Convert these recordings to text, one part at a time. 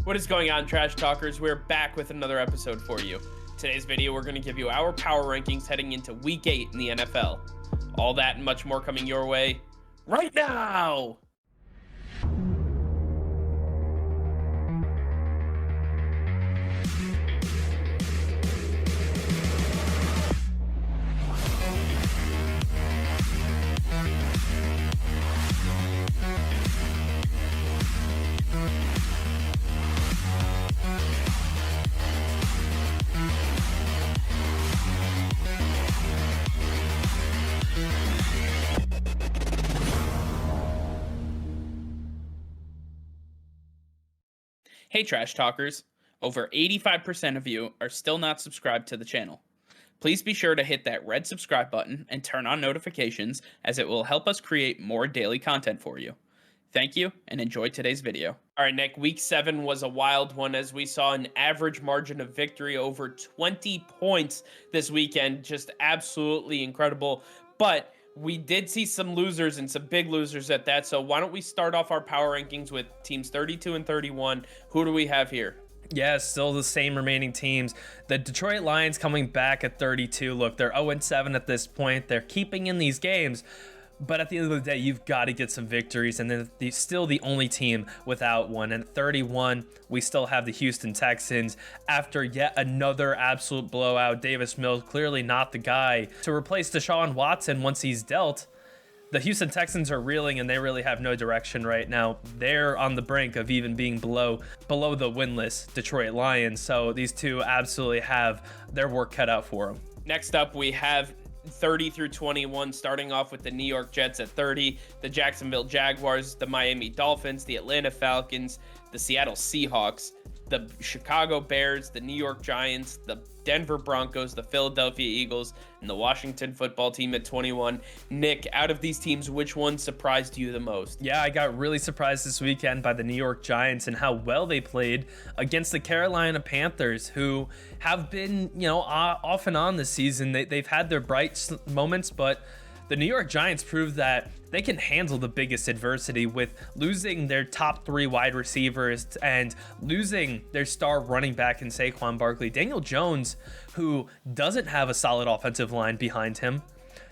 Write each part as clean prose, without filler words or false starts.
What is going on, Trash Talkers? We're back with another episode for you. Today's video, we're going to give you our power rankings heading into Week 8 in the NFL. All that and much more coming your way right now! Hey Trash Talkers, over 85% of you are still not subscribed to the channel. Please be sure to hit that red subscribe button and turn on notifications, as it will help us create more daily content for you. Thank you and enjoy today's video. Alright Nick, week 7 was a wild one as we saw an average margin of victory over 20 points this weekend. Just absolutely incredible, but we did see some losers and some big losers at that. So why don't we start off our power rankings with teams 32 and 31. Who do we have here? Yeah, still the same remaining teams. The Detroit Lions coming back at 32. Look, they're 0-7 at this point. They're keeping in these games. But at the end of the day, you've got to get some victories, and then still the only team without one. And at 31, we still have the Houston Texans after yet another absolute blowout. Davis Mills clearly not the guy to replace Deshaun Watson once he's dealt. The Houston Texans are reeling, and they really have no direction right now. They're on the brink of even being below the winless Detroit Lions. So these two absolutely have their work cut out for them. Next up, we have 30 through 21, starting off with the New York Jets at 30, the Jacksonville Jaguars, the Miami Dolphins, the Atlanta Falcons, the Seattle Seahawks, the Chicago Bears, the New York Giants, the Denver Broncos, the Philadelphia Eagles, and the Washington Football Team at 21. Nick, out of these teams, which one surprised you the most? Yeah, I got really surprised this weekend by the New York Giants and how well they played against the Carolina Panthers, who have been, off and on this season. They've had their bright moments, but the New York Giants proved that they can handle the biggest adversity with losing their top 3 wide receivers and losing their star running back in Saquon Barkley. Daniel Jones, who doesn't have a solid offensive line behind him,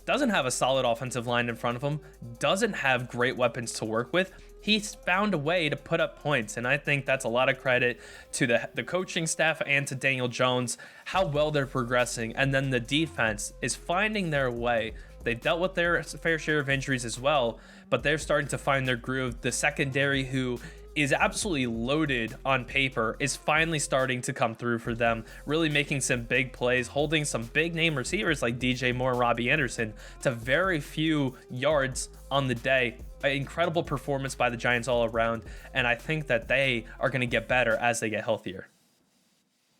doesn't have a solid offensive line in front of him, doesn't have great weapons to work with. He's found a way to put up points, and I think that's a lot of credit to the coaching staff and to Daniel Jones, how well they're progressing. And then the defense is finding their way. They dealt with their fair share of injuries as well, but they're starting to find their groove. The secondary, who is absolutely loaded on paper, is finally starting to come through for them, really making some big plays, holding some big name receivers like DJ Moore and Robbie Anderson to very few yards on the day. An incredible performance by the Giants all around, and I think that they are going to get better as they get healthier.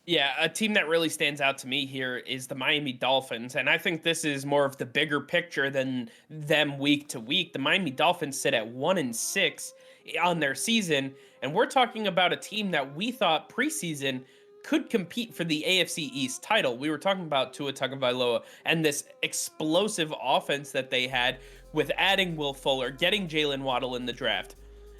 Yeah, a team that really stands out to me here is the Miami Dolphins, and I think this is more of the bigger picture than them week to week. The Miami Dolphins sit at 1-6 on their season, and we're talking about a team that we thought preseason could compete for the AFC East title. We were talking about Tua Tagovailoa and this explosive offense that they had with adding Will Fuller, getting Jalen Waddle in the draft,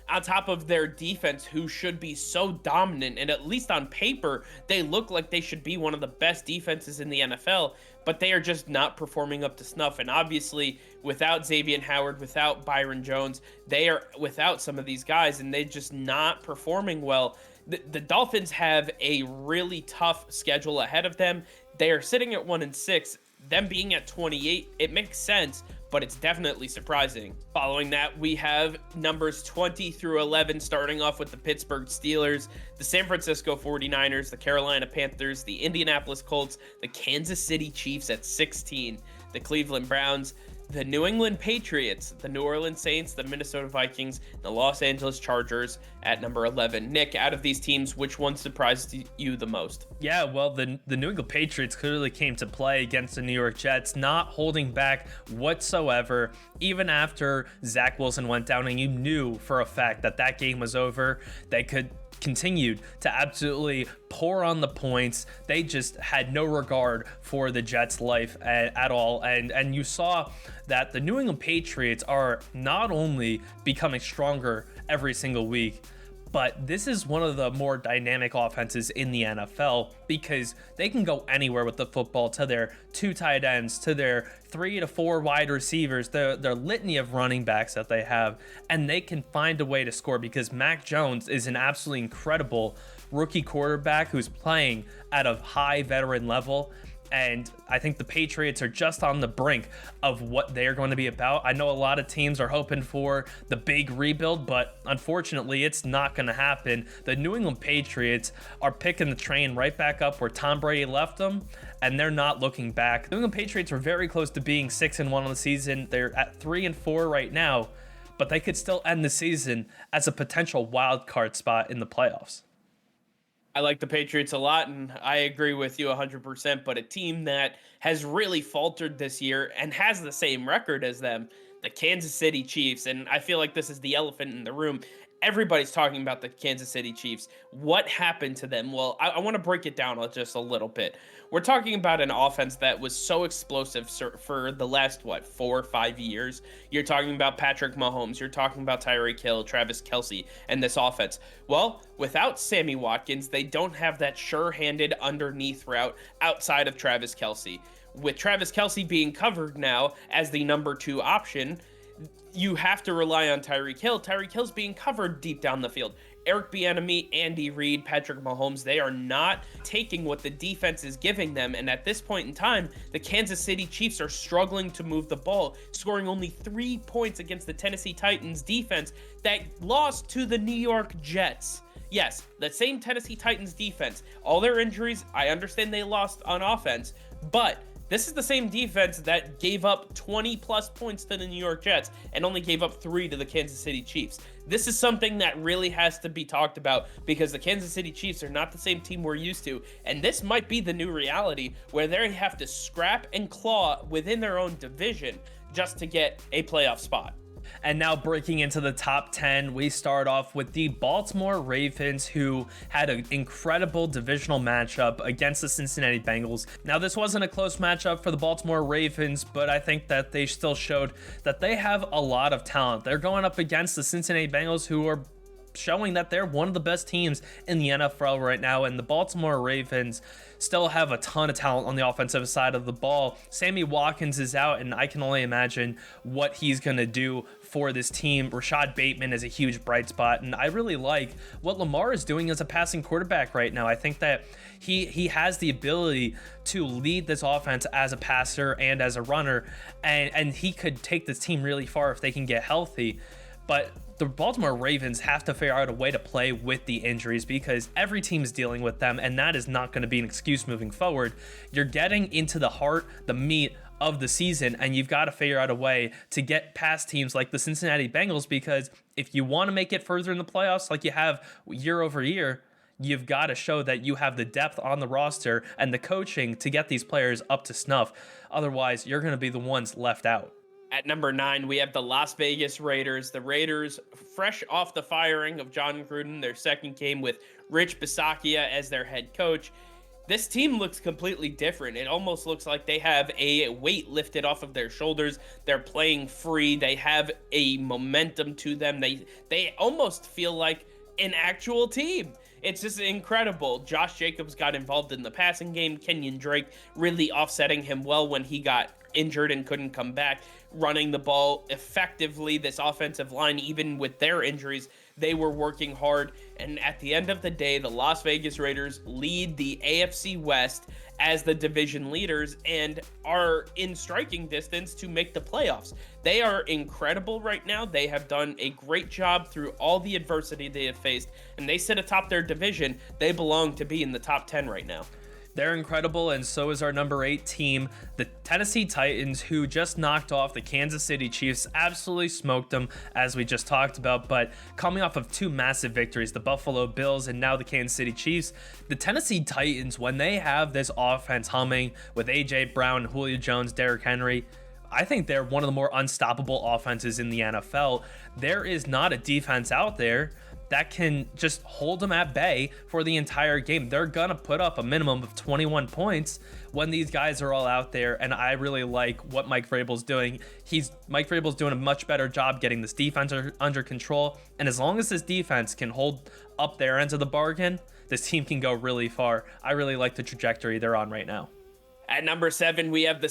on top of their defense, who should be so dominant, and at least on paper, they look like they should be one of the best defenses in the NFL, but they are just not performing up to snuff. And obviously, without Xavier Howard, without Byron Jones, they are without some of these guys, and they're just not performing well. The Dolphins have a really tough schedule ahead of them. They are sitting at 1-6. Them being at 28, it makes sense, but it's definitely surprising. Following that, we have numbers 20 through 11, starting off with the Pittsburgh Steelers, the San Francisco 49ers, the Carolina Panthers, the Indianapolis Colts, the Kansas City Chiefs at 16, the Cleveland Browns, the New England Patriots, the New Orleans Saints, the Minnesota Vikings, the Los Angeles Chargers at number 11. Nick, out of these teams, which one surprised you the most? Yeah, well, the New England Patriots clearly came to play against the New York Jets, not holding back whatsoever, even after Zach Wilson went down, and you knew for a fact that that game was over. They could continued to absolutely pour on the points. They just had no regard for the Jets' life at all. And you saw that the New England Patriots are not only becoming stronger every single week, But this is one of the more dynamic offenses in the NFL because they can go anywhere with the football, to their 2 tight ends, to their 3 to 4 wide receivers, their litany of running backs that they have, and they can find a way to score because Mac Jones is an absolutely incredible rookie quarterback who's playing at a high veteran level. And I think the Patriots are just on the brink of what they're going to be about. I know a lot of teams are hoping for the big rebuild, but unfortunately, it's not going to happen. The New England Patriots are picking the train right back up where Tom Brady left them, and they're not looking back. The New England Patriots were very close to being 6-1 on the season. They're at 3-4 right now, but they could still end the season as a potential wild card spot in the playoffs. I like the Patriots a lot, and I agree with you 100%, but a team that has really faltered this year and has the same record as them, the Kansas City Chiefs, and I feel like this is the elephant in the room. Everybody's talking about the Kansas City Chiefs. What happened to them? Well, I want to break it down just a little bit. We're talking about an offense that was so explosive for the last, 4 or 5 years. You're talking about Patrick Mahomes. You're talking about Tyreek Hill, Travis Kelce, and this offense. Well, without Sammy Watkins, they don't have that sure-handed underneath route outside of Travis Kelce. With Travis Kelce being covered now as the number 2 option, you have to rely on Tyreek Hill. Tyreek Hill's being covered deep down the field. Eric Bieniemy, Andy Reid, Patrick Mahomes, they are not taking what the defense is giving them. And at this point in time, the Kansas City Chiefs are struggling to move the ball, scoring only 3 points against the Tennessee Titans defense that lost to the New York Jets. Yes, the same Tennessee Titans defense. All their injuries, I understand they lost on offense, but this is the same defense that gave up 20 plus points to the New York Jets and only gave up 3 to the Kansas City Chiefs. This is something that really has to be talked about because the Kansas City Chiefs are not the same team we're used to. And this might be the new reality where they have to scrap and claw within their own division just to get a playoff spot. And now breaking into the top 10, we start off with the Baltimore Ravens, who had an incredible divisional matchup against the Cincinnati Bengals. Now, this wasn't a close matchup for the Baltimore Ravens, but I think that they still showed that they have a lot of talent. They're going up against the Cincinnati Bengals, who are showing that they're one of the best teams in the NFL right now, and the Baltimore Ravens still have a ton of talent on the offensive side of the ball. Sammy Watkins is out, and I can only imagine what he's going to do for this team. Rashad Bateman is a huge bright spot, and I really like what Lamar is doing as a passing quarterback right now. I think that he has the ability to lead this offense as a passer and as a runner, and he could take this team really far if they can get healthy. But the Baltimore Ravens have to figure out a way to play with the injuries because every team is dealing with them, and that is not going to be an excuse moving forward. You're getting into the heart, the meat of the season, and you've got to figure out a way to get past teams like the Cincinnati Bengals, because if you want to make it further in the playoffs like you have year over year, you've got to show that you have the depth on the roster and the coaching to get these players up to snuff. Otherwise, you're going to be the ones left out. At number 9, we have the Las Vegas Raiders. The Raiders, fresh off the firing of John Gruden, their second game with Rich Bisaccia as their head coach. This team looks completely different. It almost looks like they have a weight lifted off of their shoulders. They're playing free. They have a momentum to them. They almost feel like an actual team. It's just incredible. Josh Jacobs got involved in the passing game. Kenyon Drake really offsetting him well when he got injured and couldn't come back, running the ball effectively. This offensive line, even with their injuries, they were working hard. And at the end of the day, the Las Vegas Raiders lead the AFC West as the division leaders and are in striking distance to make the playoffs. They are incredible right now. They have done a great job through all the adversity they have faced, and they sit atop their division. They belong to be in the top 10 right now. They're incredible, and so is our number 8 team, the Tennessee Titans, who just knocked off the Kansas City Chiefs, absolutely smoked them, as we just talked about. But coming off of 2 massive victories, the Buffalo Bills and now the Kansas City Chiefs, the Tennessee Titans, when they have this offense humming with A.J. Brown, Julio Jones, Derrick Henry, I think they're one of the more unstoppable offenses in the NFL. There is not a defense out there that can just hold them at bay for the entire game. They're gonna put up a minimum of 21 points when these guys are all out there, and I really like what Mike Vrabel's doing. Mike Vrabel's doing a much better job getting this defense under control, and as long as this defense can hold up their end of the bargain, this team can go really far. I really like the trajectory they're on right now. At number 7, we have the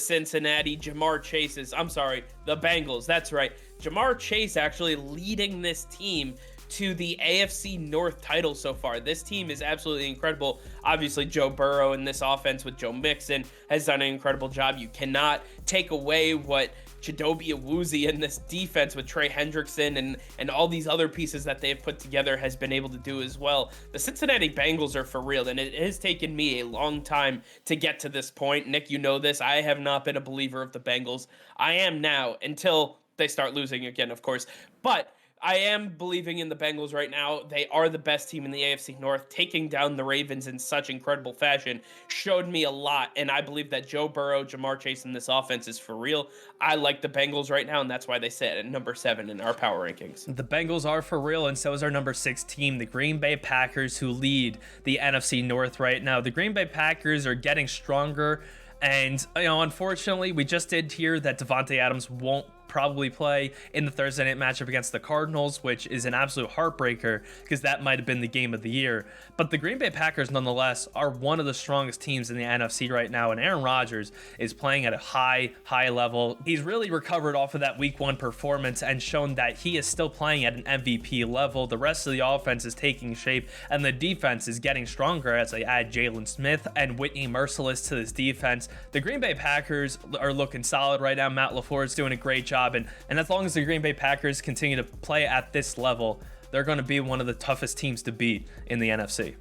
the Bengals. That's right. Jamar Chase actually leading this team to the AFC North title so far. This team is absolutely incredible. Obviously, Joe Burrow in this offense with Joe Mixon has done an incredible job. You cannot take away what Chidobe Awuzie in this defense with Trey Hendrickson and all these other pieces that they've put together has been able to do as well. The Cincinnati Bengals are for real, and it has taken me a long time to get to this point. Nick, you know this. I have not been a believer of the Bengals. I am now, until they start losing again, of course. But I am believing in the Bengals right now. They are the best team in the AFC North. Taking down the Ravens in such incredible fashion showed me a lot, and I believe that Joe Burrow, Jamar Chase in this offense is for real. I like the Bengals right now, and that's why they sit at number 7 in our power rankings. The Bengals are for real, and so is our number 6 team, the Green Bay Packers, who lead the NFC North right now. The Green Bay Packers are getting stronger, and unfortunately, we just did hear that Devontae Adams won't probably play in the Thursday night matchup against the Cardinals, which is an absolute heartbreaker because that might have been the game of the year. But the Green Bay Packers, nonetheless, are one of the strongest teams in the NFC right now, and Aaron Rodgers is playing at a high level. He's really recovered off of that Week 1 performance and shown that he is still playing at an MVP level. The rest of the offense is taking shape, and the defense is getting stronger as they add Jalen Smith and Whitney Merciless to this defense. The Green Bay Packers are looking solid right now. Matt LaFleur is doing a great job. And as long as the Green Bay Packers continue to play at this level, they're going to be one of the toughest teams to beat in the NFC.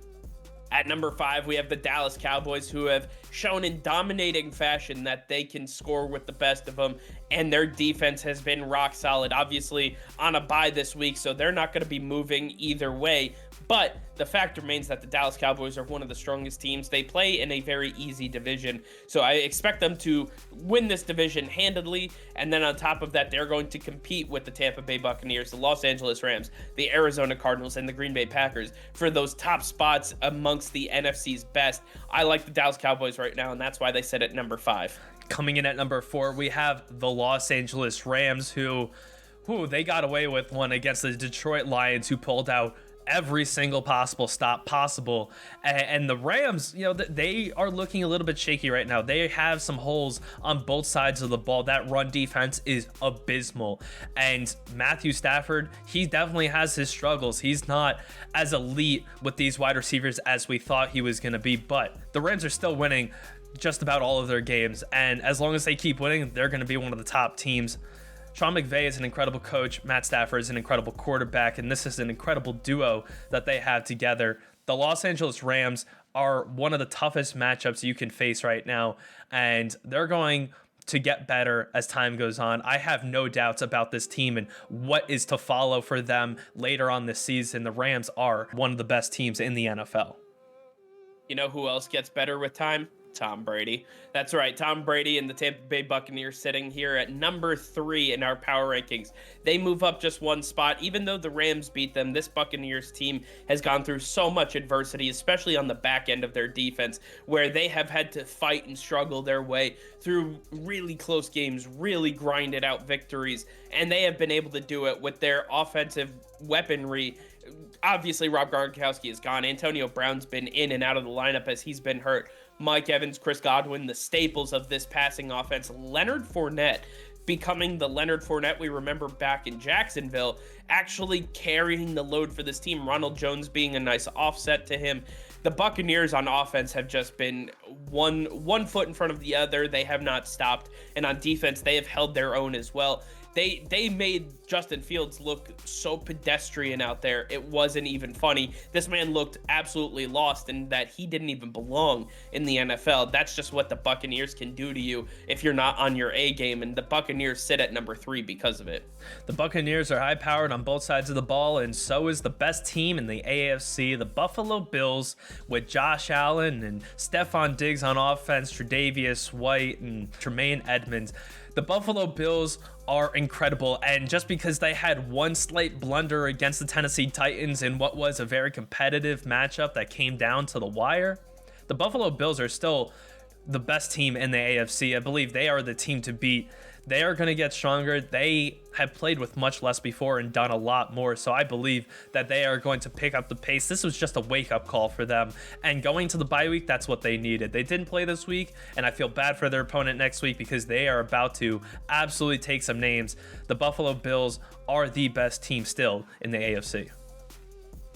At number 5, we have the Dallas Cowboys, who have shown in dominating fashion that they can score with the best of them, and their defense has been rock solid. Obviously, on a bye this week, so they're not going to be moving either way. But the fact remains that the Dallas Cowboys are one of the strongest teams. They play in a very easy division, so I expect them to win this division handedly. And then on top of that, they're going to compete with the Tampa Bay Buccaneers, the Los Angeles Rams, the Arizona Cardinals, and the Green Bay Packers for those top spots amongst the NFC's best. I like the Dallas Cowboys right now, and that's why they sit at number 5. Coming in at number 4, we have the Los Angeles Rams, who they got away with one against the Detroit Lions, who pulled out every single possible stop possible. And the Rams, they are looking a little bit shaky right now. They have some holes on both sides of the ball. That run defense is abysmal, and Matthew Stafford, he definitely has his struggles. He's not as elite with these wide receivers as we thought he was going to be, but the Rams are still winning just about all of their games, and as long as they keep winning, they're going to be one of the top teams. Sean McVay is an incredible coach. Matt Stafford is an incredible quarterback, and this is an incredible duo that they have together. The Los Angeles Rams are one of the toughest matchups you can face right now, and they're going to get better as time goes on. I have no doubts about this team and what is to follow for them later on this season. The Rams are one of the best teams in the NFL. You know who else gets better with time? Tom Brady. That's right, Tom Brady and the Tampa Bay Buccaneers sitting here at number 3 in our power rankings. They move up just one spot. Even though the Rams beat them, this Buccaneers team has gone through so much adversity, especially on the back end of their defense, where they have had to fight and struggle their way through really close games, really grinded out victories, and they have been able to do it with their offensive weaponry. Obviously, Rob Gronkowski is gone. Antonio Brown's been in and out of the lineup as he's been hurt. Mike Evans, Chris Godwin, the staples of this passing offense. Leonard Fournette becoming the Leonard Fournette we remember back in Jacksonville, actually carrying the load for this team. Ronald Jones being a nice offset to him. The Buccaneers on offense have just been one foot in front of the other. They have not stopped. And on defense, they have held their own as well. They made Justin Fields look so pedestrian out there. It wasn't even funny. This man looked absolutely lost and that he didn't even belong in the NFL. That's just what the Buccaneers can do to you if you're not on your A game, and the Buccaneers sit at number 3 because of it. The Buccaneers are high-powered on both sides of the ball, and so is the best team in the AFC, the Buffalo Bills, with Josh Allen and Stephon Diggs on offense, Tre'Davious White and Tremaine Edmonds. The Buffalo Bills are incredible, and just because they had one slight blunder against the Tennessee Titans in what was a very competitive matchup that came down to the wire. The Buffalo Bills are still the best team in the AFC. I believe they are the team to beat. They are going to get stronger. They have played with much less before and done a lot more, so I believe that they are going to pick up the pace. This was just a wake-up call for them, and going to the bye week, that's what they needed. They didn't play this week, and I feel bad for their opponent next week because they are about to absolutely take some names. The Buffalo Bills are the best team still in the AFC.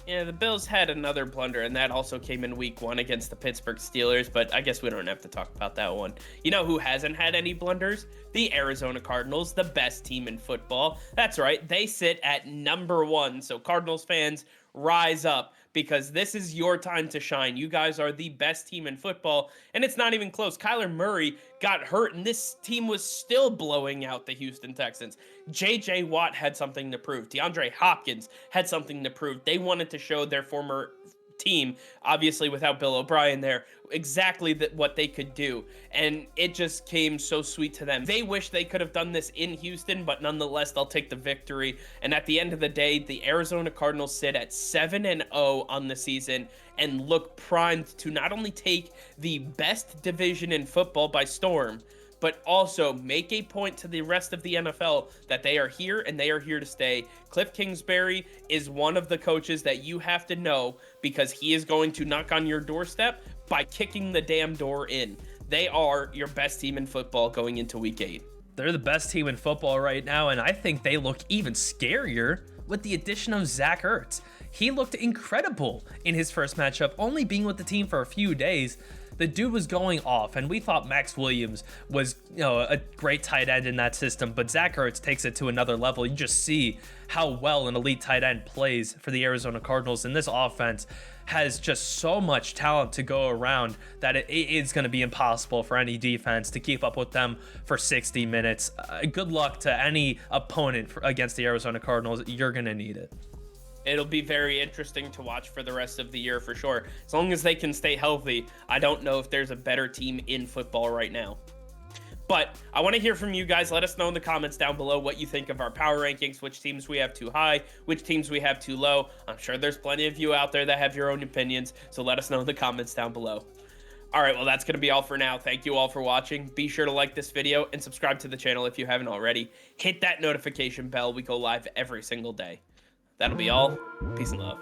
Yeah, the Bills had another blunder, and that also came in week 1 against the Pittsburgh Steelers, but I guess we don't have to talk about that one. You know who hasn't had any blunders? The Arizona Cardinals, the best team in football. That's right, they sit at number 1, so Cardinals fans, rise up, because this is your time to shine. You guys are the best team in football, and it's not even close. Kyler Murray got hurt, and this team was still blowing out the Houston Texans. J.J. Watt had something to prove. DeAndre Hopkins had something to prove. They wanted to show their former team, obviously without Bill O'Brien there, exactly what they could do, and it just came so sweet to them. They wish they could have done this in Houston, but nonetheless, they'll take the victory. And at the end of the day, the Arizona Cardinals sit at 7-0 on the season and look primed to not only take the best division in football by storm, but also make a point to the rest of the NFL that they are here and they are here to stay. Cliff Kingsbury is one of the coaches that you have to know, because he is going to knock on your doorstep by kicking the damn door in. They are your best team in football going into week 8. They're the best team in football right now, and I think they look even scarier with the addition of Zach Ertz. He looked incredible in his first matchup, only being with the team for a few days. The dude was going off, and we thought Max Williams was, a great tight end in that system, but Zach Ertz takes it to another level. You just see how well an elite tight end plays for the Arizona Cardinals, and this offense has just so much talent to go around that it is going to be impossible for any defense to keep up with them for 60 minutes. Good luck to any opponent against the Arizona Cardinals. You're going to need it. It'll be very interesting to watch for the rest of the year for sure. As long as they can stay healthy, I don't know if there's a better team in football right now. But I want to hear from you guys. Let us know in the comments down below what you think of our power rankings, which teams we have too high, which teams we have too low. I'm sure there's plenty of you out there that have your own opinions, so let us know in the comments down below. All right, well, that's going to be all for now. Thank you all for watching. Be sure to like this video and subscribe to the channel if you haven't already. Hit that notification bell. We go live every single day. That'll be all. Peace and love.